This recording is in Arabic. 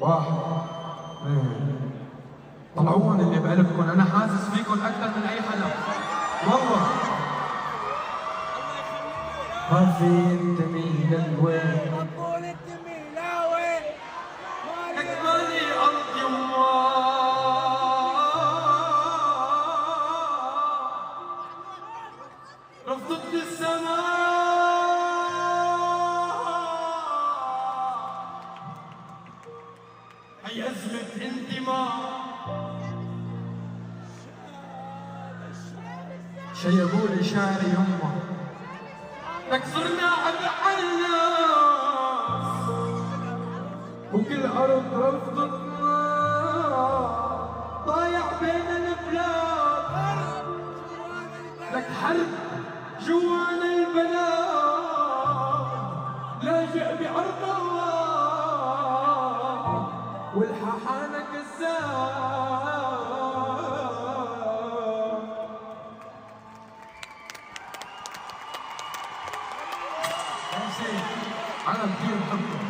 واحد اثنين. طلعوهم اللي بقلبكم، انا حاسس فيكم اكثر من اي حدا والله. ما في انت مين للوين قول انت مين لاوي تكفاني ارض يما رفضت السماء هي ازمة انتماء شيبوا لي شعري يما لك صرنا أبعى الناس وكل أرض رفضتنا ضايع بين البلاد لك حرب جوانا البلاد لاجئ بعرض الله والححانة كذاب. أنا كثير بحبكم.